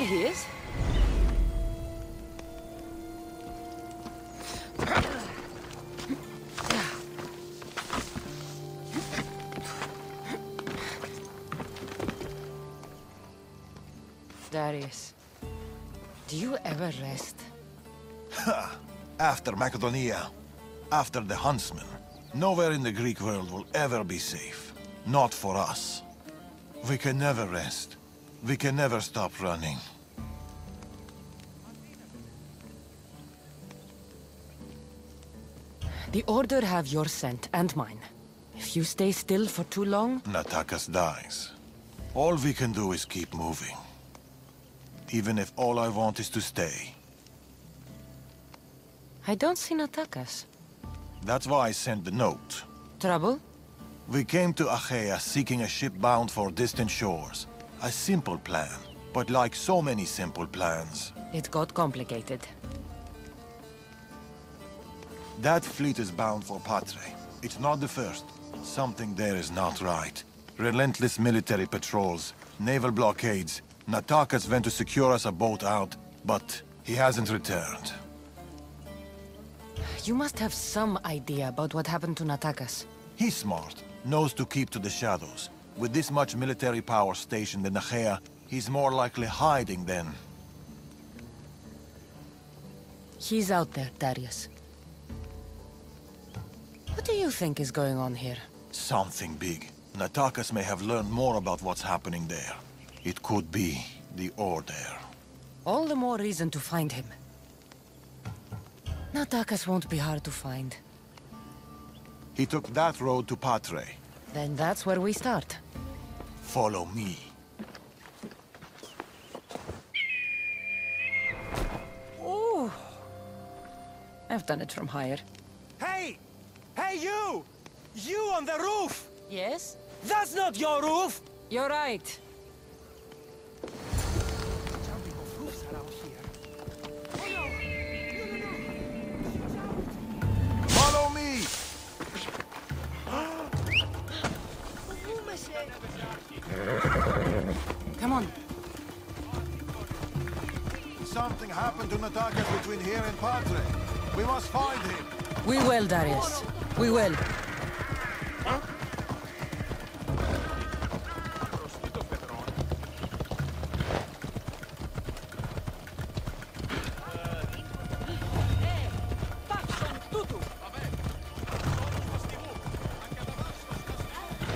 There he is. Darius, do you ever rest? After Macedonia, after the Huntsman, nowhere in the Greek world will ever be safe. Not for us. We can never rest. We can never stop running. The Order have your scent and mine. If you stay still for too long... Natakas dies. All we can do is keep moving. Even if all I want is to stay. I don't see Natakas. That's why I sent the note. Trouble? We came to Achaea seeking a ship bound for distant shores. A simple plan, but like so many simple plans... It got complicated. That fleet is bound for Patre. It's not the first. Something there is not right. Relentless military patrols, naval blockades. Natakas went to secure us a boat out, but he hasn't returned. You must have some idea about what happened to Natakas. He's smart, knows to keep to the shadows. With this much military power stationed in Achaea, he's more likely hiding than... He's out there, Darius. What do you think is going on here? Something big. Natakas may have learned more about what's happening there. It could be the Order. All the more reason to find him. Natakas won't be hard to find. He took that road to Patre. Then that's where we start. Follow me. Ooh. I've done it from higher. Hey! Hey, you! You on the roof! Yes? That's not your roof! You're right. Jumping off roofs around here. Follow me! Come on. Something happened to Natakas between here and Patre. We must find him. We will, Darius. We will.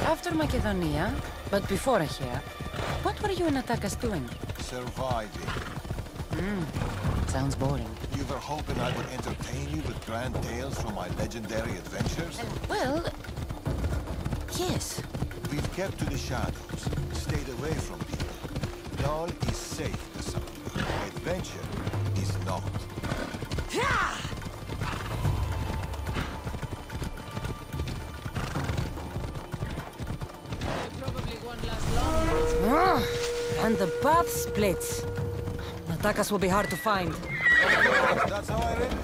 After Macedonia, but before Achaea, what were you and Natakas doing? Surviving. Sounds boring. You were hoping I would entertain you with grand tales from my legendary adventures? Well... yes. We've kept to the shadows, stayed away from people. Dahl is safe to some. Adventure is not. And the path splits. Natakas will be hard to find. That's how I read it.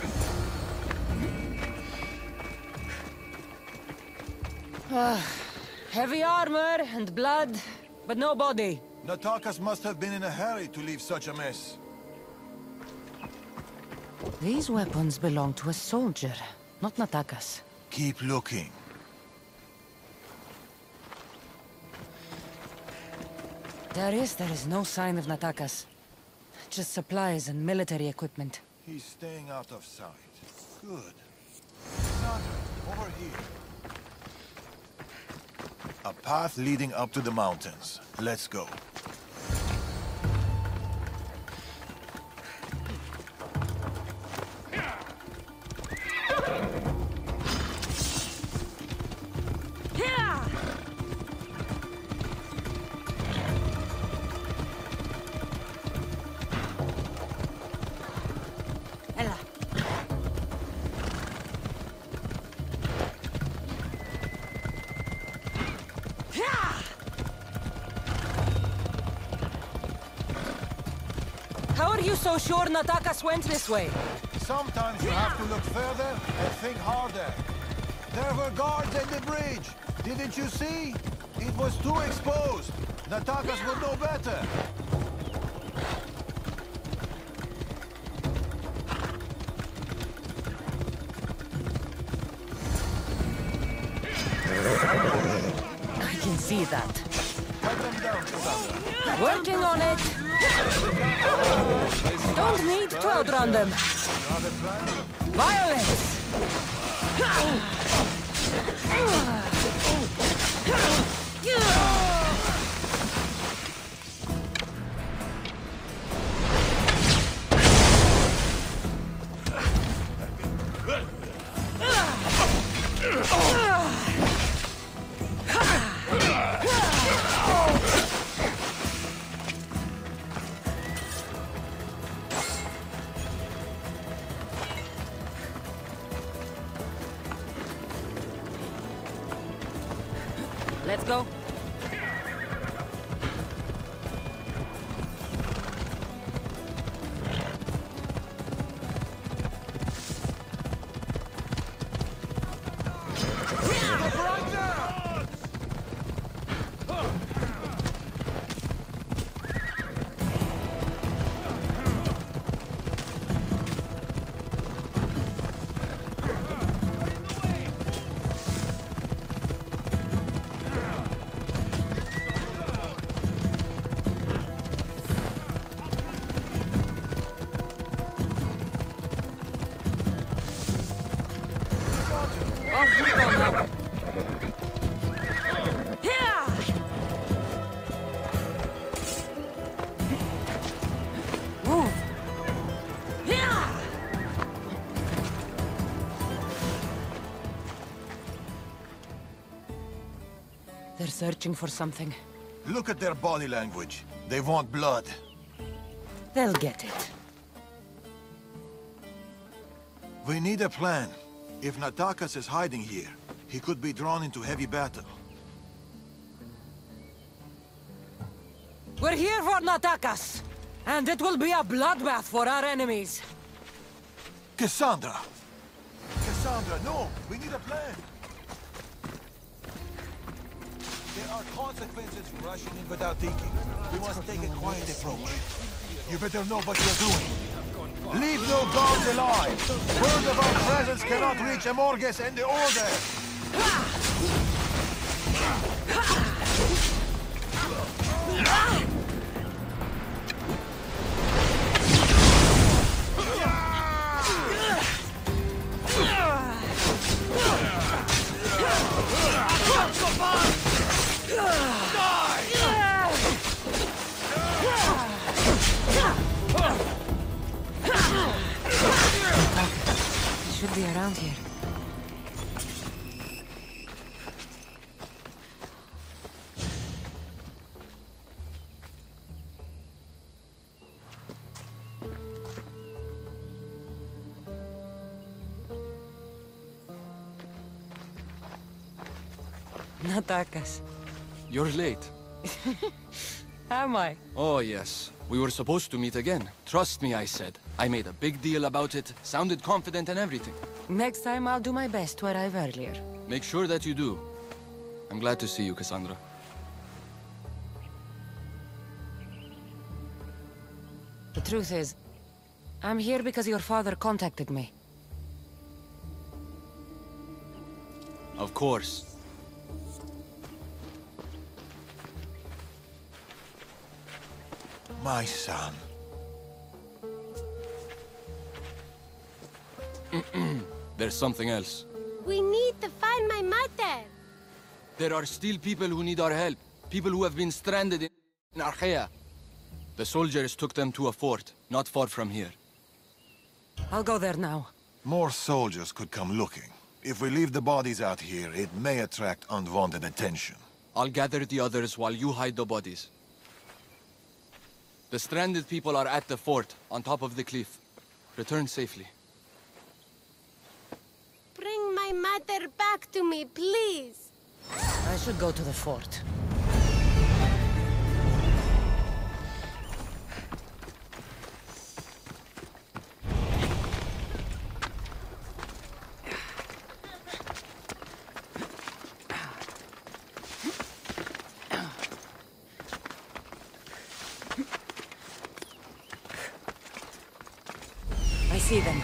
Heavy armor and blood, but no body. Natakas must have been in a hurry to leave such a mess. These weapons belong to a soldier, not Natakas. Keep looking. Darius, there is no sign of Natakas. Just supplies and military equipment. He's staying out of sight. Good. Sandra, over here. A path leading up to the mountains. Let's go. How are you so sure Natakas went this way? Sometimes you have to look further and think harder. There were guards at the bridge. Didn't you see? It was too exposed. Natakas would know better. see that. Cut them down, Cassandra. Working on it. Don't need to outrun them. Violence! Let's go. Off we go now. Yeah! Move. Yeah! They're searching for something. Look at their body language. They want blood. They'll get it. We need a plan. If Natakas is hiding here, he could be drawn into heavy battle. We're here for Natakas, and it will be a bloodbath for our enemies. Cassandra! Cassandra, no! We need a plan! There are consequences for rushing in without thinking. We must take a quiet approach. You better know what you're doing. Leave no guards alive! Word of our presence cannot reach Amorges and the Order! Should be around here. Natakas. You're late. Am I? Oh, yes. We were supposed to meet again. Trust me, I said. I made a big deal about it, sounded confident and everything. Next time I'll do my best to arrive earlier. Make sure that you do. I'm glad to see you, Cassandra. The truth is, I'm here because your father contacted me. Of course. My son. There's something else. We need to find my mother. There are still people who need our help. People who have been stranded in Archaea. The soldiers took them to a fort, not far from here. I'll go there now. More soldiers could come looking. If we leave the bodies out here, it may attract unwanted attention. I'll gather the others while you hide the bodies. The stranded people are at the fort, on top of the cliff. Return safely. Bring my mother back to me, please. I should go to the fort. I see them.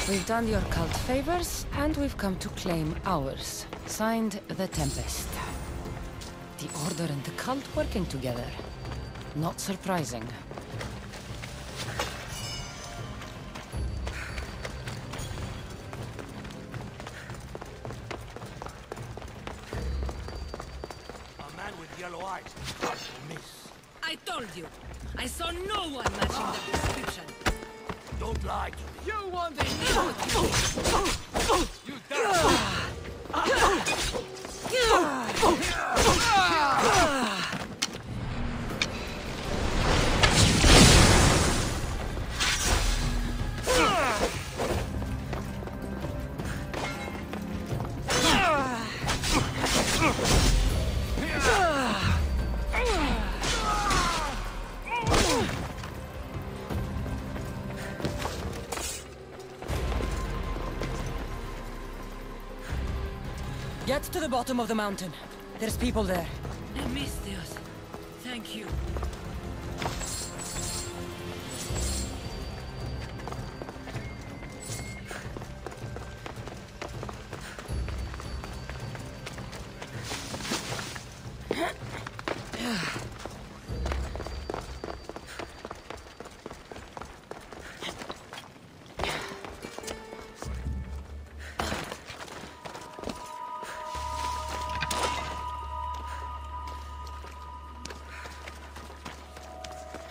We've done your cult favors, and we've come to claim ours. Signed, the Tempest. The Order and the cult working together. Not surprising. A man with yellow eyes. Hard to miss. I told you! I saw no one matching the description! Don't lie to me. You want the new You die! Get to the bottom of the mountain. There's people there. Amistios. Thank you.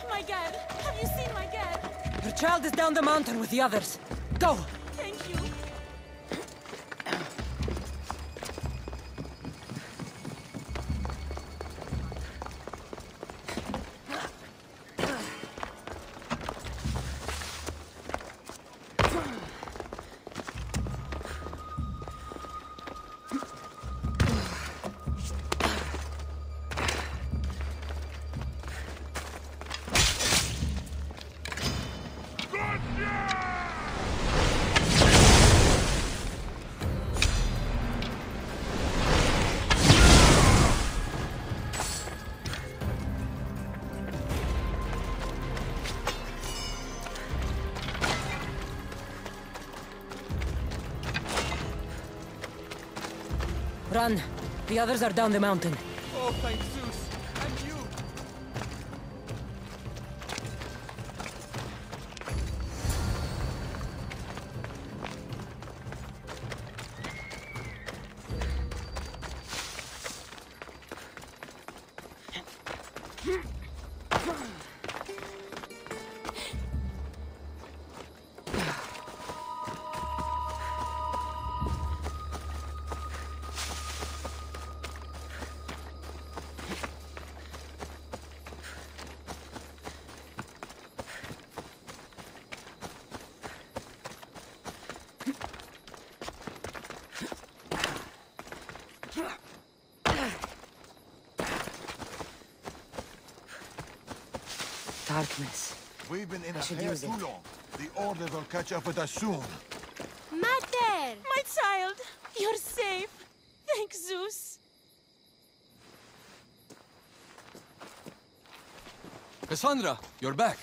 My dad! Have you seen my dad? Your child is down the mountain with the others. Go! Thank you. Run! The others are down the mountain. Oh, thank Zeus! And you! Darkness. We've been in a should hair use too it. long. The Order will catch up with us soon. Mater! My child! You're safe! Thank Zeus! Cassandra, you're back.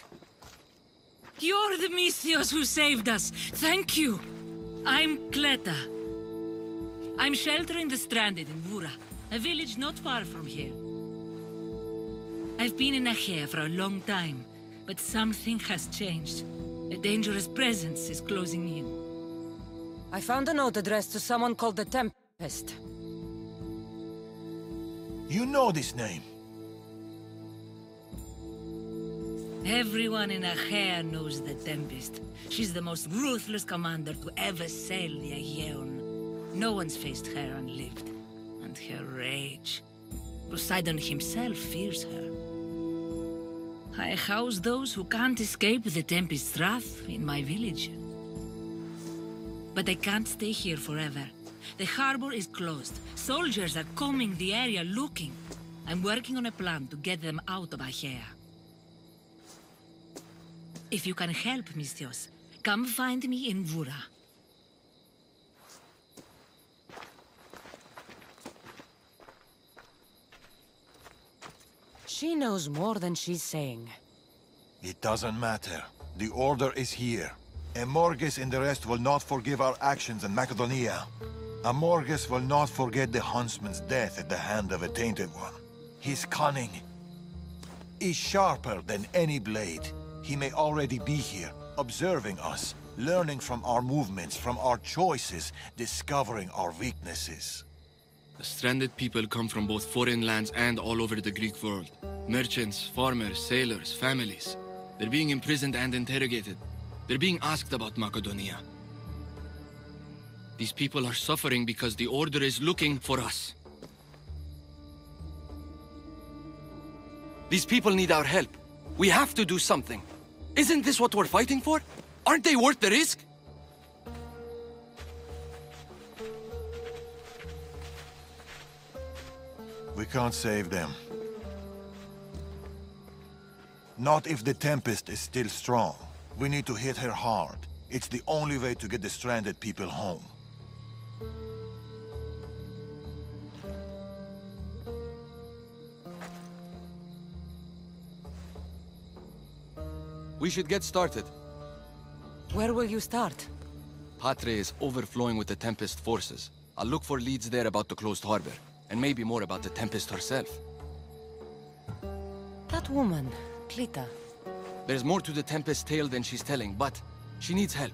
You're the Misthios who saved us. Thank you. I'm Cleta. I'm sheltering the stranded in Vura, a village not far from here. I've been in Achaea for a long time, but something has changed. A dangerous presence is closing in. I found a note addressed to someone called the Tempest. You know this name. Everyone in Achaea knows the Tempest. She's the most ruthless commander to ever sail the Aegean. No one's faced her unlived. And her rage. Poseidon himself fears her. I house those who can't escape the Tempest's wrath in my village. But I can't stay here forever. The harbor is closed. Soldiers are combing the area looking. I'm working on a plan to get them out of Achaea. If you can help, Misthios, come find me in Vura. She knows more than she's saying. It doesn't matter. The Order is here. Amorges and the rest will not forgive our actions in Macedonia. Amorges will not forget the huntsman's death at the hand of a tainted one. His cunning is sharper than any blade. He may already be here, observing us, learning from our movements, from our choices, discovering our weaknesses. The stranded people come from both foreign lands and all over the Greek world. Merchants, farmers, sailors, families. They're being imprisoned and interrogated. They're being asked about Macedonia. These people are suffering because the Order is looking for us. These people need our help. We have to do something. Isn't this what we're fighting for? Aren't they worth the risk? We can't save them. Not if the Tempest is still strong. We need to hit her hard. It's the only way to get the stranded people home. We should get started. Where will you start? Patre is overflowing with the Tempest forces. I'll look for leads there about the closed harbor, and maybe more about the Tempest herself. That woman, Clita. There's more to the Tempest's tale than she's telling, but she needs help.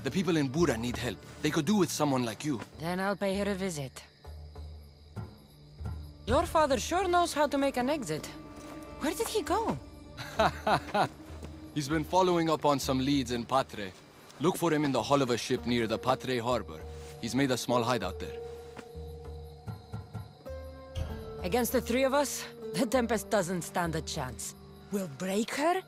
The people in Bura need help. They could do with someone like you. Then I'll pay her a visit. Your father sure knows how to make an exit. Where did he go? He's been following up on some leads in Patre. Look for him in the hull of a ship near the Patre harbor. He's made a small hideout there. Against the three of us, the Tempest doesn't stand a chance. We'll break her.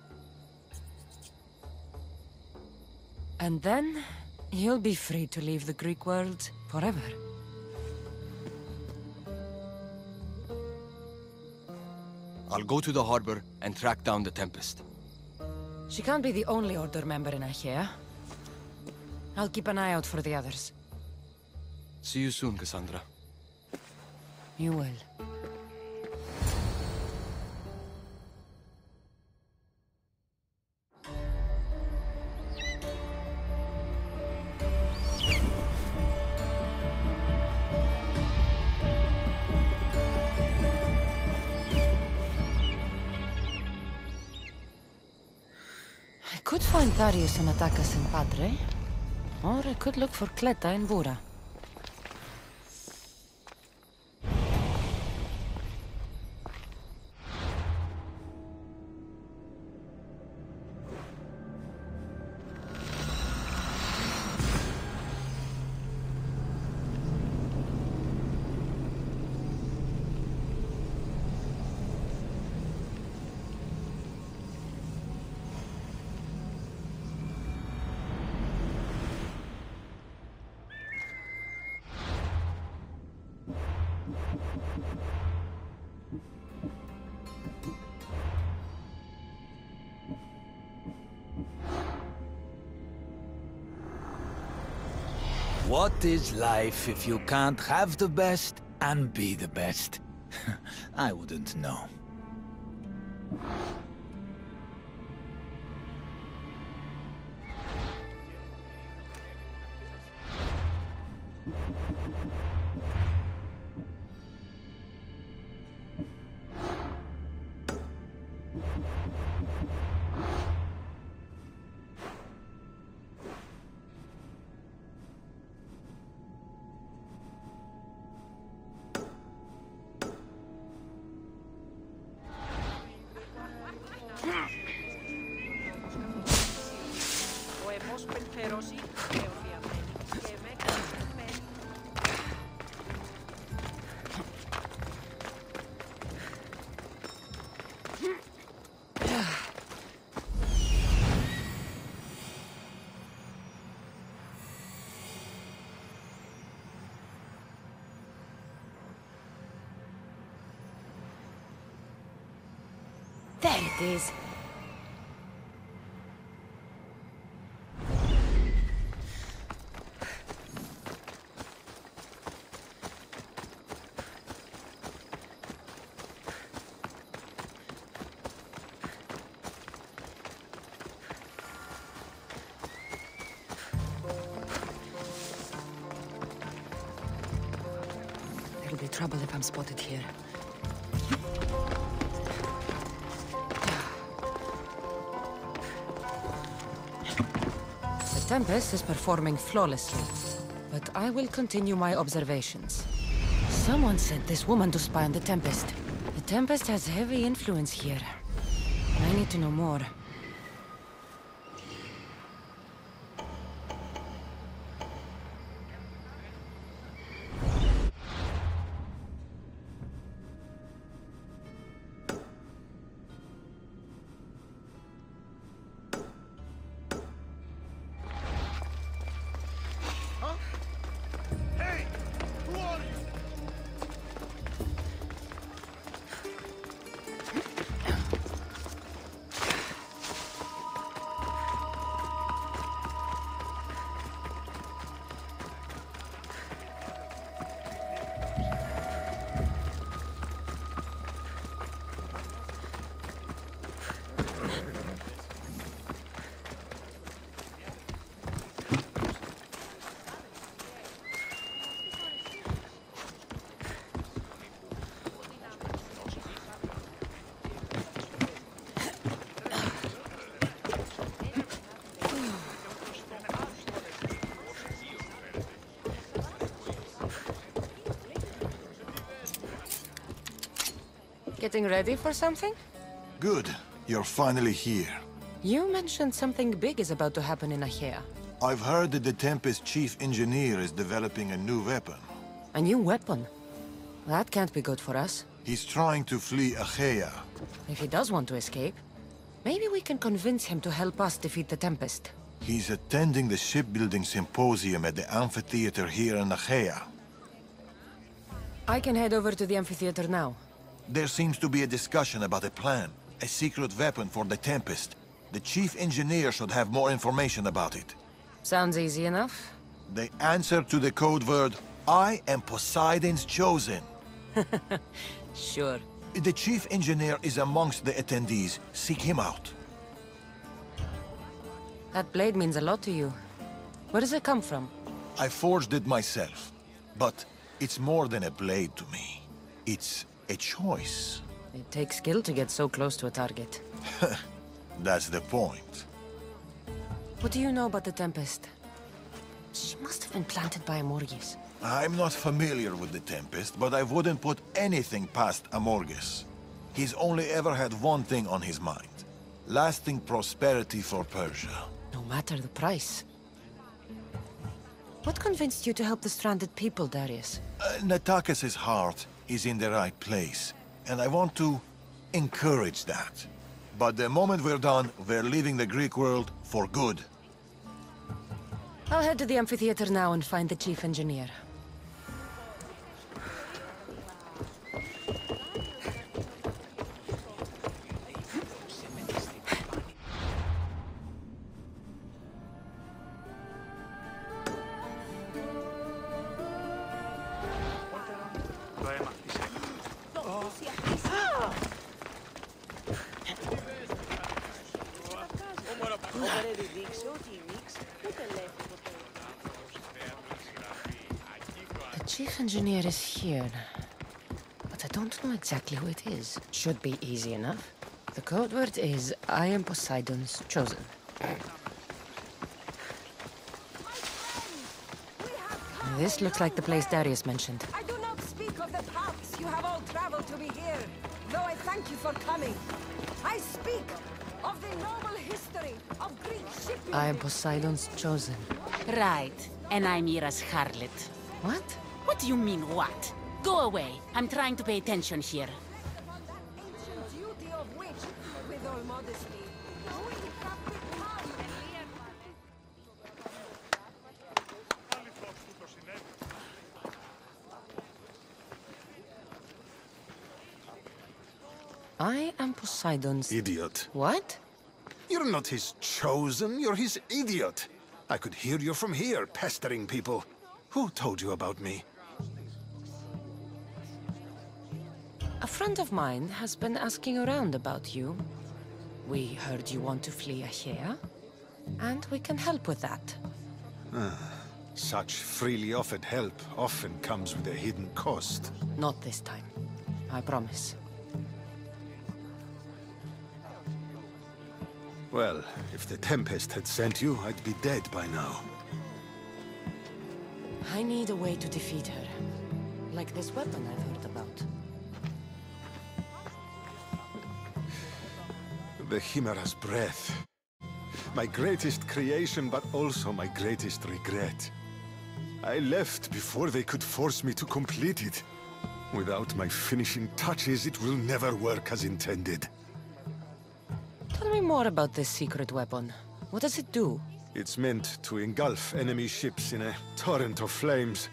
And then, you'll be free to leave the Greek world forever. I'll go to the harbor and track down the Tempest. She can't be the only Order member in Achaea. I'll keep an eye out for the others. See you soon, Cassandra. You will. I could find Darius and attack us in Patre, or I could look for Cleta in Bura. What is life if you can't have the best and be the best? I wouldn't know. There it is. There'll be trouble if I'm spotted here. The Tempest is performing flawlessly, but I will continue my observations. Someone sent this woman to spy on the Tempest. The Tempest has heavy influence here. I need to know more. Getting ready for something? Good. You're finally here. You mentioned something big is about to happen in Achaea. I've heard that the Tempest chief engineer is developing a new weapon. A new weapon? That can't be good for us. He's trying to flee Achaea. If he does want to escape, maybe we can convince him to help us defeat the Tempest. He's attending the shipbuilding symposium at the amphitheater here in Achaea. I can head over to the amphitheater now. There seems to be a discussion about a plan, a secret weapon for the Tempest. The chief engineer should have more information about it. Sounds easy enough. The answer to the code word, I am Poseidon's chosen. Sure. The chief engineer is amongst the attendees. Seek him out. That blade means a lot to you. Where does it come from? I forged it myself. But it's more than a blade to me. It's a choice. It takes skill to get so close to a target. That's the point. What do you know about the Tempest? She must have been planted by Amorges. I'm not familiar with the Tempest, but I wouldn't put anything past Amorges. He's only ever had one thing on his mind. Lasting prosperity for Persia. No matter the price. What convinced you to help the stranded people, Darius? Natakis' heart is in the right place, and I want to encourage that. But the moment we're done, we're leaving the Greek world for good. I'll head to the amphitheater now and find the chief engineer. The chief engineer is here, but I don't know exactly who it is. Should be easy enough. The code word is I am Poseidon's chosen. This looks like the place Darius mentioned. I do not speak of the paths you have all traveled to be here, though I thank you for coming. I speak of the noble history of Greek shipping. I am Poseidon's chosen. Right, and I'm Mira's harlot. What? What do you mean, what? Go away. I'm trying to pay attention here. Upon that ancient duty of which, with all modesty, we have become. I am Poseidon's... Idiot. What? You're not his chosen, you're his idiot. I could hear you from here, pestering people. Who told you about me? A friend of mine has been asking around about you. We heard you want to flee Achaea, and we can help with that. Such freely offered help often comes with a hidden cost. Not this time. I promise. Well, if the Tempest had sent you, I'd be dead by now. I need a way to defeat her. Like this weapon I've heard about. The Chimera's breath. My greatest creation, but also my greatest regret. I left before they could force me to complete it. Without my finishing touches, it will never work as intended. Tell me more about this secret weapon. What does it do? It's meant to engulf enemy ships in a torrent of flames.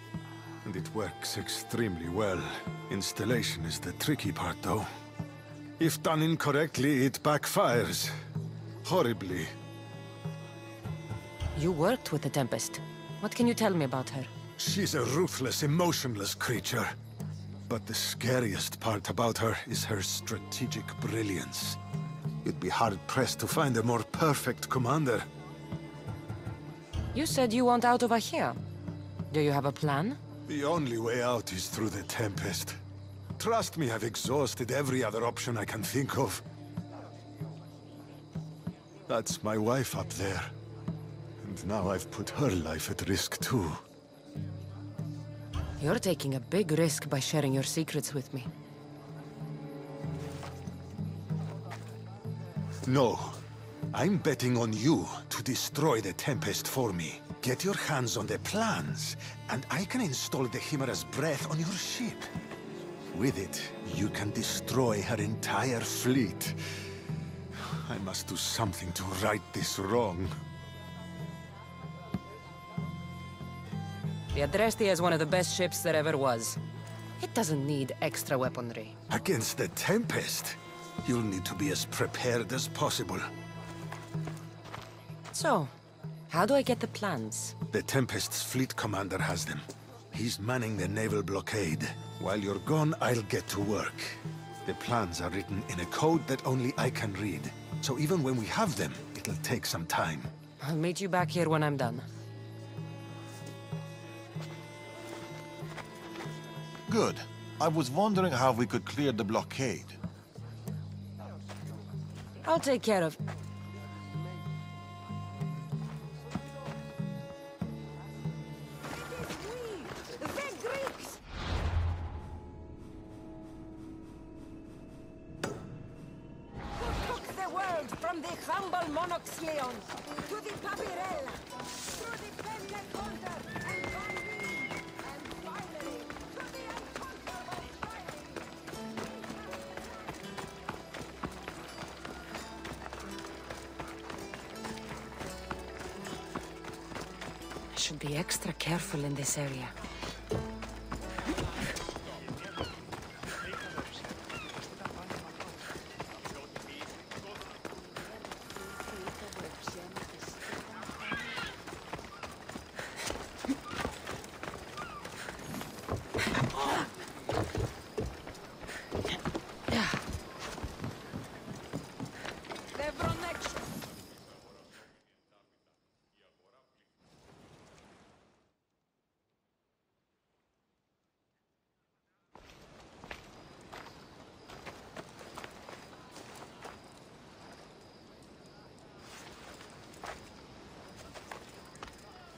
And it works extremely well. Installation is the tricky part, though. If done incorrectly, it backfires. Horribly. You worked with the Tempest. What can you tell me about her? She's a ruthless, emotionless creature. But the scariest part about her is her strategic brilliance. You'd be hard-pressed to find a more perfect commander. You said you want out of Achaea. Do you have a plan? The only way out is through the Tempest. Trust me, I've exhausted every other option I can think of. That's my wife up there. And now I've put her life at risk too. You're taking a big risk by sharing your secrets with me. No. I'm betting on you to destroy the Tempest for me. Get your hands on the plans, and I can install the Chimera's breath on your ship. With it, you can destroy her entire fleet. I must do something to right this wrong. The Adrestia is one of the best ships there ever was. It doesn't need extra weaponry. Against the Tempest, you'll need to be as prepared as possible. So, how do I get the plans? The Tempest's fleet commander has them. He's manning the naval blockade. While you're gone, I'll get to work. The plans are written in a code that only I can read. So even when we have them, it'll take some time. I'll meet you back here when I'm done. Good. I was wondering how we could clear the blockade. I'll take care of... From the humble Monoxleon to the Papyrella, through the Pennet Holder and Convene, and finally to the unconquerable I should be extra careful in this area.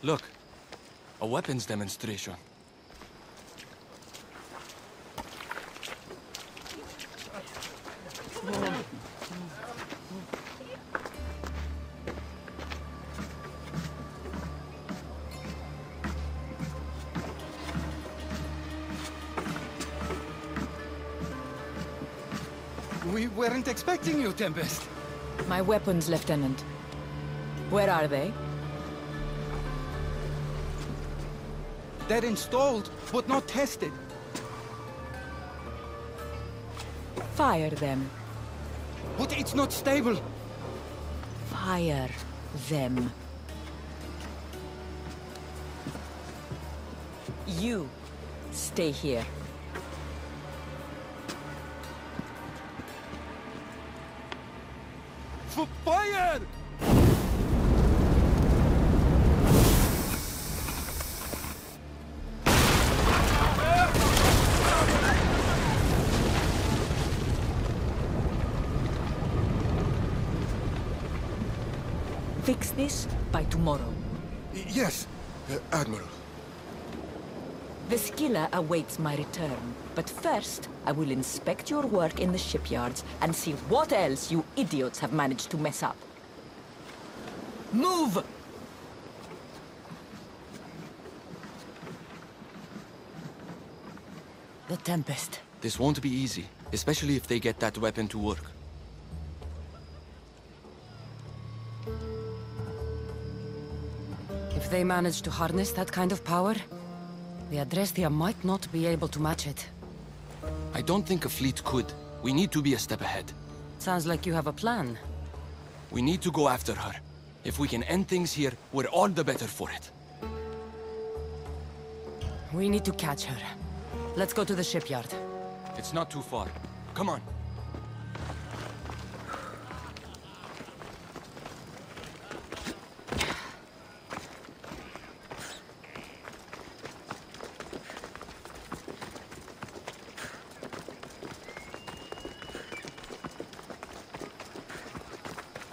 Look, a weapons demonstration. We weren't expecting you, Tempest. My weapons, Lieutenant. Where are they? They're installed, but not tested. Fire them. But it's not stable. Fire them. You stay here. Fire! Fix this by tomorrow. Yes, Admiral. The skiller awaits my return. But first, I will inspect your work in the shipyards and see what else you idiots have managed to mess up. Move! The Tempest. This won't be easy, especially if they get that weapon to work. If they manage to harness that kind of power, the Adrestia might not be able to match it. I don't think a fleet could. We need to be a step ahead. Sounds like you have a plan. We need to go after her. If we can end things here, we're all the better for it. We need to catch her. Let's go to the shipyard. It's not too far. Come on.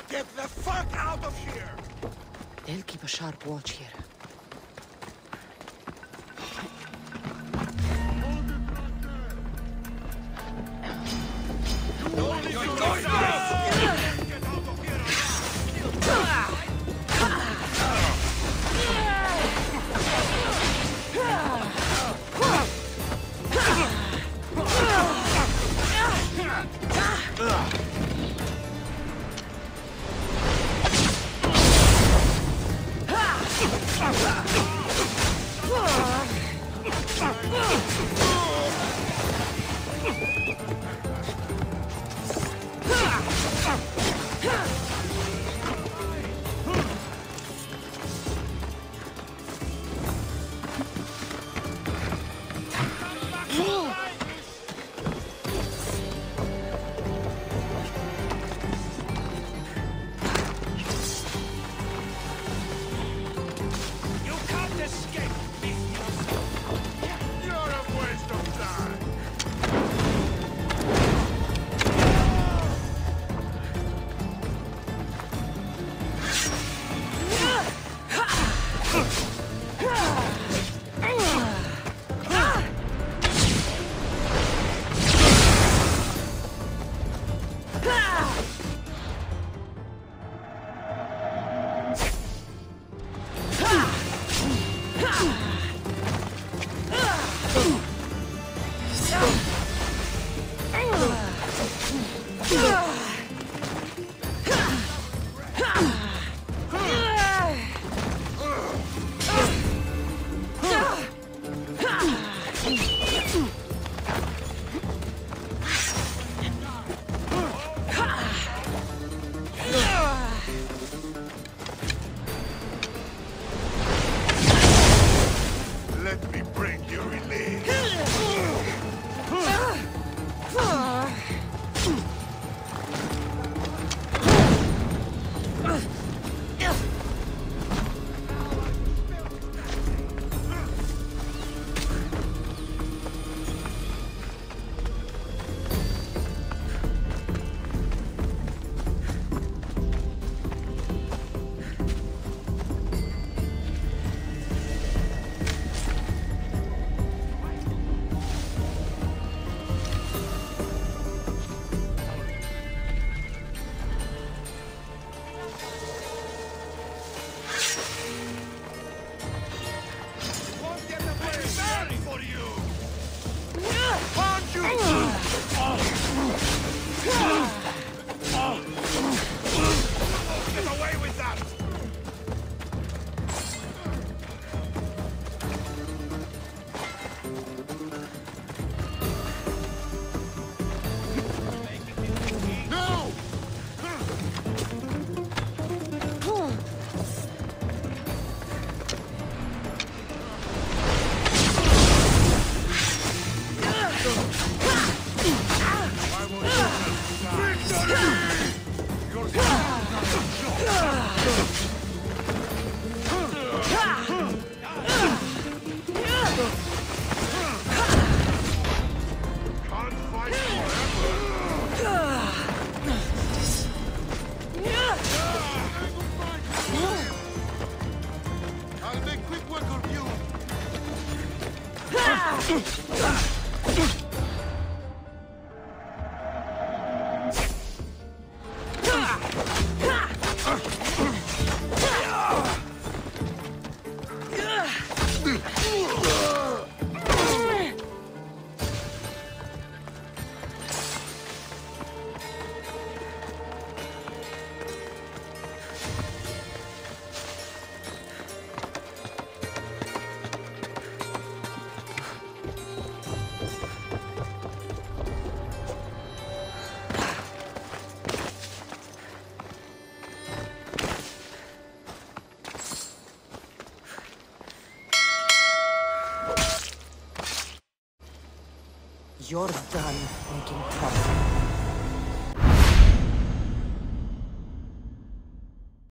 Get the fuck out of here! They'll keep a sharp watch here. You're done making trouble.